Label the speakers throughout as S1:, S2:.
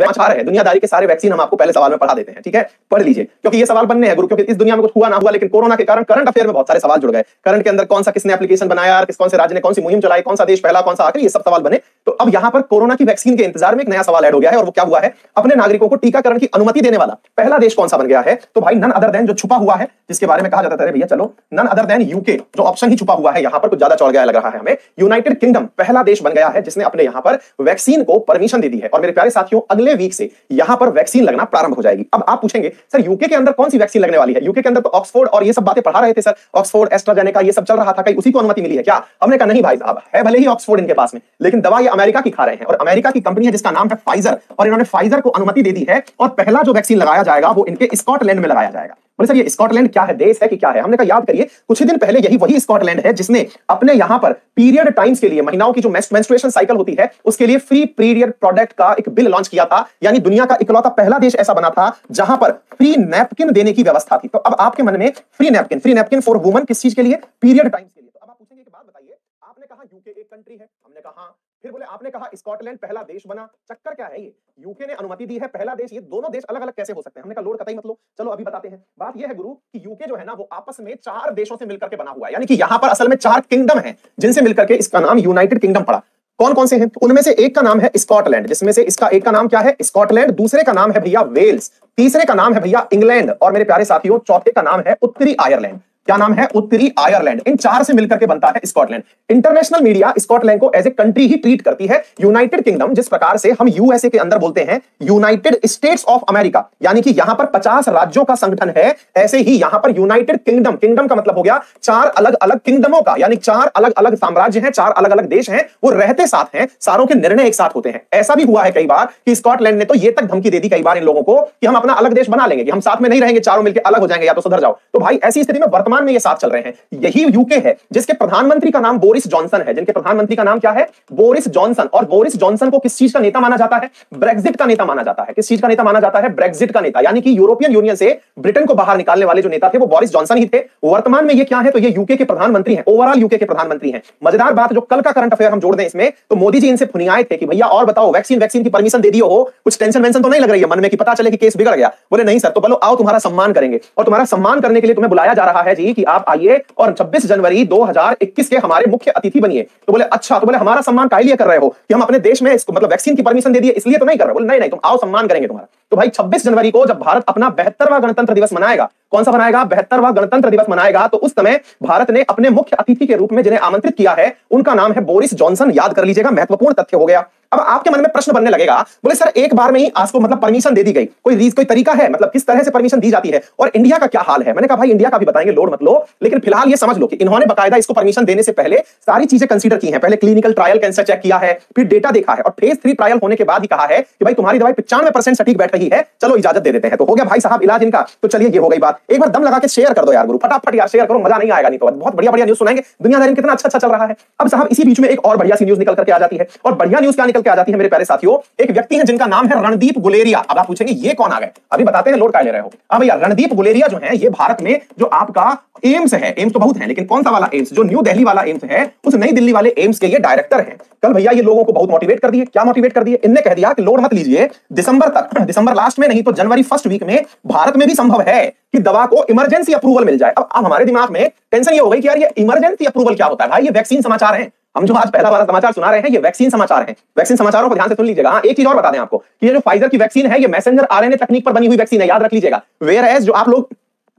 S1: समाचार है, दुनियादारी के सारे वैक्सीन हम आपको पहले सवाल में पढ़ा देते हैं, ठीक है, पढ़ लीजिए, क्योंकि ये सवाल बनने हैं गुरु, क्योंकि इस दुनिया में कुछ हुआ ना हुआ, लेकिन कोरोना के कारण करंट अफेयर में बहुत सारे सवाल जुड़ गए। करंट के अंदर कौन सा किसने एप्लीकेशन बनाया, कौन से राज्य ने कौन सी मुहिम चलाई, कौन सा देश पहला, कौन सा आखिरी, ये सब सवाल बने। तो अब यहाँ पर कोरोना की वैक्सीन के इंतजार में एक नया सवाल ऐड हो गया है, और वो क्या हुआ है, अपने नागरिकों को टीकाकरण की अनुमति देने वाला पहला देश कौन सा बन गया है। तो भाई नन अदर देन, जो छुपा हुआ है, जिसके बारे में कहा जाता है भैया चलो नन अदर देन यूके, जो ऑप्शन ही छुपा हुआ है, यहाँ पर कुछ ज्यादा चढ़ गया लग रहा है हमें। यूनाइटेड किंगडम पहला देश बन गया है जिसने अपने यहाँ पर वैक्सीन को परमिशन दे दी है, और मेरे प्यारे साथियों अगले वीक से यहाँ पर वैक्सीन लगना प्रारंभ हो जाएगी। अब आप पूछेंगे सर यूके के अंदर कौन सी वैक्सीन लगने वाली है, यूके के अंदर तो ऑक्सफोर्ड और ये सब बातें पढ़ा रहे थे सर, ऑक्सफोर्ड एस्ट्राजेनेका ये सब चल रहा था, कहीं उसी को अनुमति मिली है क्या। हमने कहा नहीं भाई साहब, है भले ही ऑक्सफोर्ड इनके पास में, लेकिन दवा ये अमेरिका की खा रहे हैं, और अमेरिका की कंपनी है जिसका नाम है फाइजर, और इन्होंने फाइजर को अनुमति दे दी है, और पहला जो वैक्सीन लगाया जाएगा वो इनके स्कॉटलैंड में लगाया जाएगा। बोले सर ये स्कॉटलैंड क्या है, देश है कि क्या है। हमने कहा याद करिए, कुछ ही दिन पहले यही वही स्कॉटलैंड है जिसने अपने यहां पर पीरियड टाइम्स के लिए, महीनाओं की जो मेंस्ट्रुएशन साइकिल होती है उसके लिए फ्री पीरियड प्रोडक्ट का एक बिल लॉन्च किया था, यानी दुनिया का इकलौता पहला देश ऐसा बना था जहां पर फ्री नैपकिन देने की व्यवस्था थी। तो अब आपके मन में फ्री नैपकिन फॉर वुमन किस चीज के लिए, पीरियड टाइम्स के लिए। तो अब आप पूछेंगे कि बात बताइए, आपने कहा यूके एक कंट्री है, हमने कहा हाँ, फिर बोले आपने कहा स्कॉटलैंड पहला देश बना, चक्कर क्या है ये, यूके ने अनुमति दी है पहला देश, ये दोनों देश अलग अलग कैसे हो सकते हैं। हमने कहा लोड कतई मत लो, चलो अभी बताते हैं। बात ये है गुरु कि यूके जो है ना वो आपस में 4 देशों से मिलकर के बना हुआ है, यानी कि यहां पर असल में 4 किंगडम है जिनसे मिलकर के इसका नाम यूनाइटेड किंगडम पड़ा। कौन कौन से हैं, उनमें से एक का नाम है स्कॉटलैंड, जिसमें से इसका एक का नाम क्या है स्कॉटलैंड, दूसरे का नाम है भैया वेल्स, तीसरे का नाम है भैया इंग्लैंड, और मेरे प्यारे साथियों चौथे का नाम है उत्तरी आयरलैंड। क्या नाम है, उत्तरी आयरलैंड। इन 4 से मिलकर के बनता है स्कॉटलैंड। इंटरनेशनल मीडिया स्कॉटलैंड को एज ए कंट्री ही ट्रीट करती है। यूनाइटेड किंगडम, जिस प्रकार से हम यूएसए के अंदर बोलते हैं यूनाइटेड स्टेट्स ऑफ अमेरिका, यानी कि यहां पर 50 राज्यों का संगठन है, ऐसे ही यहां पर यूनाइटेड किंगडम, किंगडम का मतलब हो गया 4 अलग अलग किंगडमों का, यानी 4 अलग अलग साम्राज्य हैं, 4 अलग अलग देश हैं, वो रहते साथ हैं, सारों के निर्णय एक साथ होते हैं। ऐसा भी हुआ है कई बार कि स्कॉटलैंड ने तो ये तक धमकी दे दी कई बार इन लोगों को कि हम अपना अलग देश बना लेंगे, कि हम साथ में नहीं रहेंगे, चारों मिलकर अलग हो जाएंगे, या तो सुधर जाओ। तो भाई ऐसी स्थिति में वर्तमान में ये साथ चल रहे हैं। यही यूके है जिसके प्रधानमंत्री का नाम बोरिस जॉनसन है, जिनके प्रधानमंत्री का नाम क्या है, बोरिस जॉनसन। और बोरिस जॉनसन को किस चीज का नेता माना जाता है, ब्रेक्जिट का नेता माना जाता है। किस चीज का नेता माना जाता है, ब्रेक्जिट का नेता, यानी कि यूरोपियन यूनियन से ब्रिटेन को बाहर निकालने वाले जो नेता थे वो बोरिस जॉनसन ही थे। वर्तमान में ये क्या है, तो ये यूके के प्रधानमंत्री हैं, ओवरऑल यूके के प्रधानमंत्री हैं। मजेदार बात, जो कल का करंट अफेयर हम जोड़ दें इसमें, तो मोदी जी इनसे फुनियाए थे कि भैया और बताओ, वैक्सीन की परमिशन दे दी हो, कुछ टेंशन वेंशन तो नहीं लग रही है मन में कि पता चले कि केस बिगड़ गया। बोले नहीं सर, तो बोलो आओ तुम्हारा सम्मान करेंगे, और तुम्हारा सम्मान करने के लिए तुम्हें बुलाया जा रहा है जी कि आप आइए और 26 जनवरी 2021 के हमारे मुख्य अतिथि बनिए। तो बोले अच्छा, तो बोले हमारा सम्मान काहे लिए कर रहे हो, कि हम अपने देश में इसको मतलब वैक्सीन की परमिशन दे दिए इसलिए तो नहीं कर रहे। बोले नहीं नहीं, तुम आओ सम्मान करेंगे तुम्हारा। तो भाई 26 जनवरी को जब भारत अपना 72वां गणतंत्र दिवस मनाएगा, कौन सा मनाएगा, 72वां गणतंत्र दिवस मनाएगा, तो उस समय भारत ने अपने मुख्य अतिथि के रूप में जिन्हें आमंत्रित किया है उनका नाम है बोरिस जॉनसन। याद कर लीजिएगा, महत्वपूर्ण तथ्य हो गया। अब आपके मन में प्रश्न बनने लगेगा, बोले सर एक बार में ही आज को मतलब परमिशन दे दी गई, कोई तरीका है, मतलब किस तरह से परमिशन दी जाती है, और इंडिया का क्या हाल है। मैंने कहा भाई इंडिया का भी बताएंगे, लोड मत लो, लेकिन फिलहाल ये समझ लो कि इन्होंने बकायदा इसको परमिशन देने से पहले सारी चीजें कंसीडर की हैं। पहले क्लिनिकल ट्रायल कैंसर चेक किया है, फिर डेटा देखा है, और फेज 3 ट्रायल होने के बाद ही कहा है कि भाई तुम्हारी दवाई 95% सटीक बैठ रही है, चलो इजाजत दे देते हैं। तो हो गया भाई साहब इलाज इनका। तो चलिए ये हो गई बात, एक बार दम लगा के शेयर कर दो यार गुरु, फटाफट यार शेयर करो, मजा नहीं आएगा नहीं तो। बहुत बढ़िया बढ़िया न्यूज सुनाएंगे, दुनियादारी में कितना अच्छा अच्छा चल रहा है। अब साहब इसी बीच में एक और बढ़िया सी न्यूज निकल करके आ जाती है, और बढ़िया न्यूज क्या निकल के आ जाती है मेरे प्यारे साथियों, एक व्यक्ति है जिनका नाम है रणदीप गुलेरिया। अब आप पूछेंगे ये कौन आ गए, अभी बताते हैं, लोड काय ले रहे हो। अब भैया रणदीप गुलेरिया जो है, ये भारत में जो आपका एम्स है, एम्स तो बहुत है लेकिन कौन सा वाला एम्स, जो न्यू दिल्ली वाला एम्स है, उस नई दिल्ली वाले एम्स के ये डायरेक्टर हैं। कल भैया ये लोगों को बहुत मोटिवेट कर दिए। क्या मोटिवेट कर दिए, इनने कह दिया कि लोड मत लीजिए, दिसंबर तक, दिसंबर लास्ट में नहीं तो जनवरी फर्स्ट वीक में भारत में भी संभव है कि दवा को इमरजेंसी अप्रूवल मिल जाए। अब हमारे दिमाग में टेंशन ये हो गई कि यार ये इमरजेंसी अप्रूवल क्या होता है। भाई ये वैक्सीन समाचार है, हम जो आज पहला वाला समाचार सुना रहे हैं ये वैक्सीन समाचार हैं। वैक्सीन समाचारों को ध्यान से सुन लीजिएगा। हाँ, एक चीज और बता दें आपको कि ये जो फाइजर की वैक्सीन है, ये मैसेंजर आरएनए तकनीक पर बनी हुई वैक्सीन है, याद रख लीजिएगा। वेयर एज जो आप लोग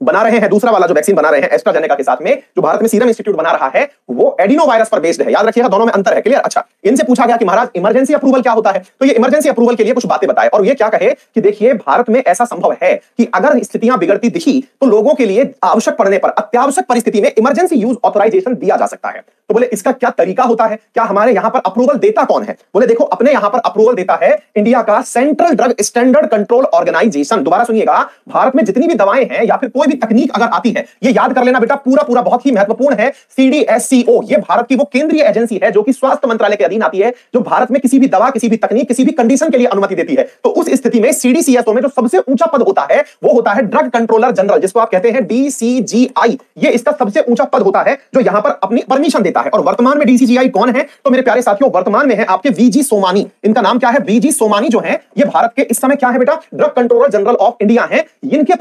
S1: बना रहे हैं, दूसरा वाला जो वैक्सीन बना रहे हैं एस्ट्राजेनेका के साथ में, जो भारत में सीरम इंस्टीट्यूट बना रहा है, वो एडिनो वायरस पर बेस्ड है। याद रखिएगा, दोनों में अंतर है। क्लियर। अच्छा, इनसे पूछा गया कि महाराज इमरजेंसी अप्रूवल क्या होता है, तो ये इमरजेंसी अप्रूवल के लिए कुछ बातें बताए, और ये क्या कहे कि देखिए भारत में ऐसा संभव है कि अगर स्थितियां बिगड़ती दिखी तो लोगों के लिए आवश्यक पड़ने पर, अत्यावश्यक परिस्थिति में इमरजेंसी यूज ऑथराइजेशन दिया जा सकता है। तो बोले इसका क्या तरीका होता है, क्या हमारे यहां पर अप्रूवल देता कौन है। बोले देखो, अपने यहां पर अप्रूवल देता है इंडिया का central drug standard control organisation. दोबारा सुनिएगा, भारत में जितनी भी दवाएं हैं या फिर कोई भी तकनीक अगर आती है, ये याद कर लेना बेटा, पूरा पूरा बहुत ही महत्वपूर्ण है। सीडीएससीओ, ये भारत की वो केंद्रीय एजेंसी है जो कि स्वास्थ्य मंत्रालय के अधीन आती है, जो भारत में किसी भी दवा, किसी भी तकनीक, किसी भी कंडीशन के लिए अनुमति देती है। तो उस स्थिति में सीडीसीएसओ में जो सबसे ऊंचा पद होता है वो होता है ड्रग कंट्रोलर जनरल, जिसको आप कहते हैं डीसीजीआई। ये इसका सबसे ऊंचा पद होता है जो यहां पर अपनी परमिशन देता सकता है। और वर्तमान में डीसीजीआई कौन है? तो मेरे प्यारे साथियों, वर्तमान में है आपके वीजी सोमानी। इनका नाम क्या है? वीजी सोमानी जो है ये भारत के इस समय क्या है बेटा? Drug controller general of India है। इनके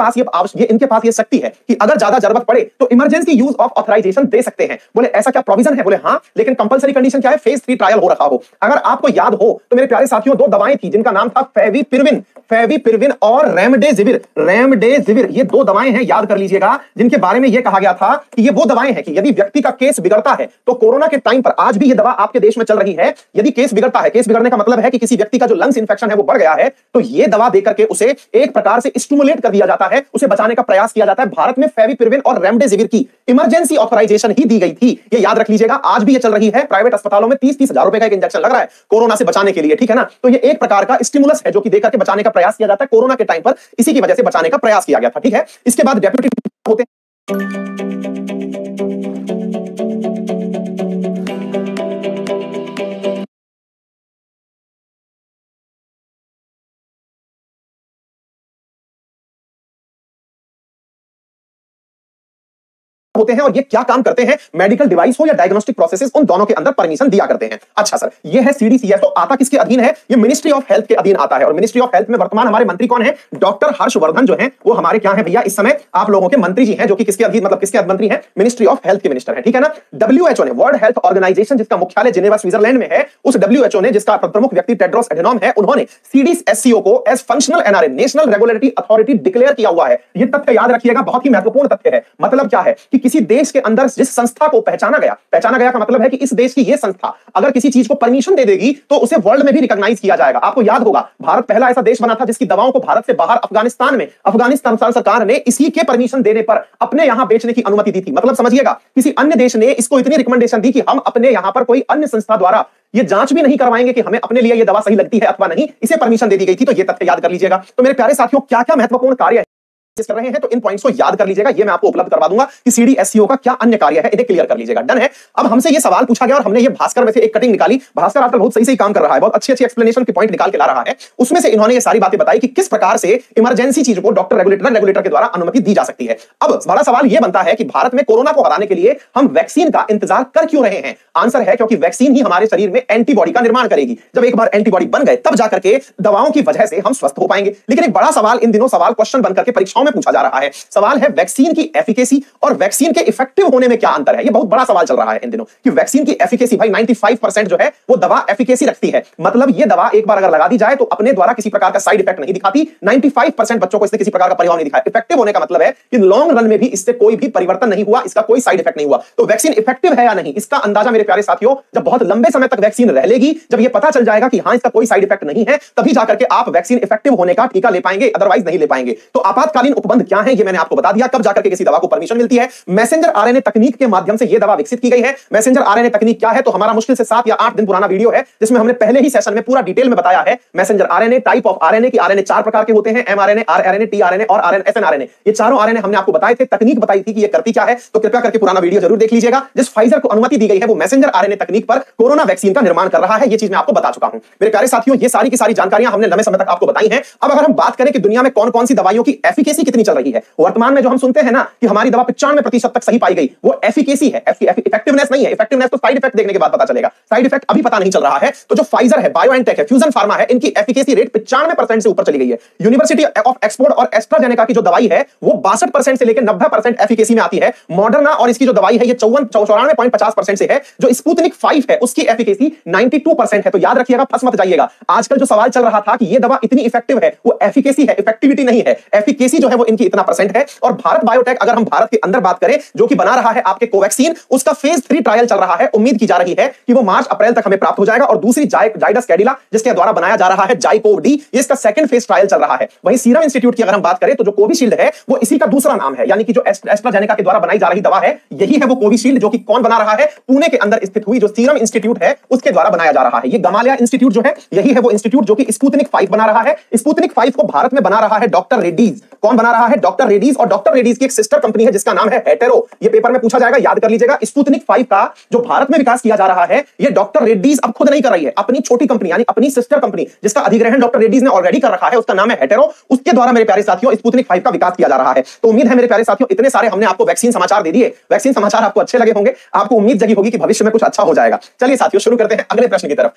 S1: पास ये शक्ति है कि अगर ज्यादा जरूरत पड़े तो इमरजेंसी यूज ऑफ ऑथराइजेशन दे सकते हैं। बोले ऐसा क्या प्रोविजन है? बोले हां, लेकिन कंपलसरी कंडीशन क्या है? फेज 3 ट्रायल हो रखा हो। अगर आपको याद हो तो मेरे प्यारे साथियों, दो दवाएं थी जिनका नाम था फेविपिरविन और रेमडेसिविर। ये दो दवाएं हैं, याद कर लीजिएगा, जिनके बारे में यह कहा गया था कि ये वो दवाएं हैं कि यदि व्यक्ति का केस बिगड़ता है तो कोरोना के टाइम पर, आज भी ये दवा आपके देश में चल रही है, यदि केस बिगड़ता है, केस बिगड़ने का मतलब है कि किसी व्यक्ति का जो लंग्स इंफेक्शन है वो बढ़ गया है, तो ये दवा देकर के उसे एक प्रकार से स्टिमुलेट कर दिया जाता है, उसे बचाने का प्रयास किया जाता है। भारत में फेविपिरविन और रेमडेसिविर की इमरजेंसी ऑथराइजेशन ही दी गई थी, ये याद रख लीजिएगा। आज भी ये चल रही है, प्राइवेट अस्पतालों में 30-30 हजार रुपए का एक इंजेक्शन लग रहा है कोरोना से बचाने के लिए, ठीक है ना। तो ये एक प्रकार का स्टिमुलस है जो कि देकर के बचाने का प्रयास किया जाता है कोरोना के टाइम पर, इसी की वजह से बचाने का प्रयास किया गया था, ठीक है। इसके बाद डेप्यूटी होते होते हैं और ये क्या काम करते हैं? मेडिकल डिवाइस हो या डायग्नोस्टिक प्रोसेसेस, उन दोनों के अंदर परमिशन दिया करते हैं। अच्छा सर, ये है सीडीसीएस, तो आता किसके अधीन है? ये मिनिस्ट्री ऑफ हेल्थ के अधीन आता है। और मिनिस्ट्री ऑफ हेल्थ में वर्तमान हमारे मंत्री कौन है? डॉक्टर हर्षवर्धन जो है वो हमारे क्या है भैया इस समय आप लोगों के मंत्री जी हैं, जो कि किसके अधीन, मतलब किसके मंत्री हैं? मिनिस्ट्री ऑफ हेल्थ के मिनिस्टर है, ठीक है ना। डब्ल्यूएचओ ने, वर्ल्ड हेल्थ ऑर्गेनाइजेशन, जिसका मुख्यालय जिनेवा स्विट्जरलैंड में है, उस डब्ल्यूएचओ ने, जिसका प्रमुख व्यक्ति टेड्रोस एडेनॉम है, उन्होंने सीडीएससीओ को as functional NRA, national regulatory authority declare किया हुआ है। ये तथ्य याद रखिएगा, बहुत ही महत्वपूर्ण तथ्य है। मतलब क्या है कि किसी देश के अंदर जिस संस्था को पहचाना गया का मतलब है कि इस देश की यह संस्था अगर किसी चीज को परमिशन दे देगी तो उसे वर्ल्ड में भी रिकॉग्नाइज किया जाएगा। आपको याद होगा, भारत पहला ऐसा देश बना था जिसकी दवाओं को भारत से बाहर अफगानिस्तान सरकार ने इसी के परमिशन देने पर अपने यहां बेचने की अनुमति दी थी। मतलब समझिएगा, किसी अन्य देश ने इसको इतनी रिकमेंडेशन दी कि हम अपने यहां पर कोई अन्य संस्था द्वारा ये जांच भी नहीं करवाएंगे कि हमें अपने लिए ये दवा सही लगती है अथवा नहीं, इसे परमिशन दे दी गई थी। तो ये तथ्य याद कर लीजिएगा। तो मेरे प्यारे साथियों, क्या क्या महत्वपूर्ण कार्य कर रहे हैं, तो इन पॉइंट्स को याद कर लीजिएगा। ये मैं आपको उपलब्ध करवा दूंगा कि सीडीएससीओ का क्या अन्य कार्य है, इन्हें क्लियर कर लीजिएगा। डन है। अब हमसे ये सवाल पूछा गया और हमने ये भास्कर में से एक कटिंग निकाली। भास्कर आजकल बहुत सही काम कर रहा है, बहुत अच्छी एक्सप्लेनेशन के पॉइंट निकाल के ला रहा है। उसमें से इन्होंने ये सारी बातें बताई कि किस प्रकार से इमरजेंसी चीज को डॉक्टर रेगुलेटर के द्वारा अनुमति दी जा सकती है। अब बड़ा सवाल यह बनता है कि भारत में कोरोना को हराने के लिए हम वैक्सीन का इंतजार कर क्यों रहे हैं? आंसर है क्योंकि वैक्सीन ही हमारे शरीर में एंटीबॉडी का निर्माण करेगी। जब एक बार एंटीबॉडी बन गए तब जाकर के दवाओं की वजह से हम स्वस्थ हो पाएंगे। लेकिन एक बड़ा सवाल इन दिनों क्वेश्चन बनकर के परीक्षाओं में पूछा जा रहा है। सवाल है वैक्सीन की एफिकेसी और वैक्सीन के इफेक्टिव होने में क्या अंतर है। ये बहुत बड़ा सवाल चल रहा है इन दिनों कि वैक्सीन की एफिकेसी, भाई 95% जो है वो दवा एफिकेसी रखती है। मतलब ये दवा एक बार अगर लगा दी जाए तो अपने द्वारा किसी प्रकार का साइड इफेक्ट नहीं दिखाती। 95% बच्चों को इससे किसी प्रकार का प्रभाव नहीं दिखाया। इफेक्टिव होने का मतलब है कि लॉन्ग रन में भी इससे कोई भी परिवर्तन नहीं हुआ, इसका कोई साइड इफेक्ट नहीं हुआ। तो वैक्सीन इफेक्टिव है या नहीं, इसका अंदाजा मेरे प्यारे साथियों जब बहुत लंबे समय तक वैक्सीन रह लेगी, जब ये पता चल जाएगा कि हां इसका कोई साइड इफेक्ट नहीं है, तभी जाकर के आप वैक्सीन इफेक्टिव होने का टीका ले पाएंगे, अदरवाइज नहीं ले पाएंगे। तो आपातकालीन उपबंध क्या है ये मैंने आपको बता दिया। कब जाकर के किसी दवा को परमिशन मिलती है? मैसेंजर आरएनए तकनीक के माध्यम से यह दवा विकसित की गई है। मैसेंजर आरएनए तकनीक क्या है? तो हमारा मुश्किल से 7 या 8 दिन पुराना वीडियो है जिसमें हमने पहले ही सेशन में पूरा डिटेल में बताया है messenger RNA, type of RNA की आरएनए 4 प्रकार के होते हैं, एमआरएनए, आरएनए, टीआरएनए और एसएनआरएनए। ये चारों आरएनए हमने आपको बताए थे, तकनीक बताई थी कि ये करती क्या है। तो कृपया करके पुराना वीडियो जरूर देख लीजिएगा। जिस फाइजर को अनुमति दी गई है वो मैसेंजर आरएनए तकनीक पर कोरोना वैक्सीन का निर्माण कर रहा है। ये चीज मैं आपको बता चुका हूं। मेरे प्यारे साथियों, ये सारी की सारी जानकारियां हमने लंबे समय तक आपको बताई हैं। अब अगर हम बात करें कि दुनिया में कौन कौन सी दवाइयों की एफिकेसी कितनी चल रही है, वर्तमान में जो हम सुनते हैं ना कि हमारी दवा 95% तक सही पाई गई, वो एफिकेसी है, इफेक्टिवनेस नहीं है। इफेक्टिवनेस तो साइड इफेक्ट देखने के बाद पता चलेगा, साइड इफेक्ट अभी पता नहीं चल रहा है। तो जो फाइजर है, बायोएनटेक है, फ्यूजन फार्मा है, इनकी एफिकेसी रेट 95% से ऊपर चली गई है। यूनिवर्सिटी ऑफ ऑक्सफोर्ड और एस्ट्राजेनेका की जो दवाई है वो 62% से लेकर 90% एफिकेसी में आती है। मॉडर्ना और इसकी जो दवाई है ये 94.50% से है। जो स्पुतनिक 5 है उसकी एफिकेसी 92% है। तो याद रखिएगा, फंस मत जाइएगा। आजकल जो सवाल चल रहा था कि ये दवा इतनी इफेक्टिव है, वो एफिकेसी है, इफेक्टिविटी नहीं है। एफिकेसी जो है वो इनकी इतना परसेंट है। और भारत बायोटेक, अगर हम भारत के अंदर बात करें, जो कि बना रहा है आपके कोवैक्सीन, उसका फेज 3 ट्रायल चल रहा है। उम्मीद की जा रही है कि वो मार्च अप्रैल तक हमें प्राप्त हो जाएगा। और दूसरी जाइडस कैडिला, जिसके द्वारा बनाया जा रहा है जाइकोव डी, इसका सेकंड फेज ट्रायल चल रहा है। वहीं सीरम इंस्टीट्यूट की अगर हम बात करें तो जो कोविशील्ड है वो इसी का दूसरा नाम है, यानी कि जो एस्ट्राजेनेका के द्वारा बनाई जा रही दवा है यही है वो कोविशील्ड, जो कि कौन बना रहा है? पुणे के अंदर स्थित हुई जो सीरम इंस्टीट्यूट है उसके द्वारा बनाया जा रहा है। ये गमालिया इंस्टीट्यूट जो है यही है वो इंस्टीट्यूट जो कि स्पुतनिक 5 बना रहा है। स्पुतनिक 5 को भारत में बना रहा है डॉक्टर रेड्डीज। कौन बना रहा है डॉक्टर रेड्डीज, और डॉक्टर रेड्डीज की एक सिस्टर कंपनी है जिसका नाम है हेटेरो। ये पेपर में पूछा जाएगा, याद कर लीजिएगा। स्पुतनिक 5 का जो भारत में विकास किया जा रहा है, ये डॉक्टर रेड्डीज अब खुद नहीं कर रही है, अपनी छोटी कंपनी यानी अपनी सिस्टर कंपनी जिसका अधिग्रहण डॉक्टर रेड्डीज ने ऑलरेडी कर रखा है, उसका नाम है हेटेरो, उसके द्वारा मेरे प्यारे साथियों स्पुतनिक 5 का विकास किया जा रहा है। तो उम्मीद है मेरे प्यारे साथियों, इतने सारे हमने आपको वैक्सीन समाचार दे दिए, वैक्सीन समाचार आपको अच्छे लगे होंगे, आपको उम्मीद जगी होगी कि भविष्य में कुछ अच्छा हो जाएगा। चलिए साथियों शुरू करते हैं अगले प्रश्न की तरफ।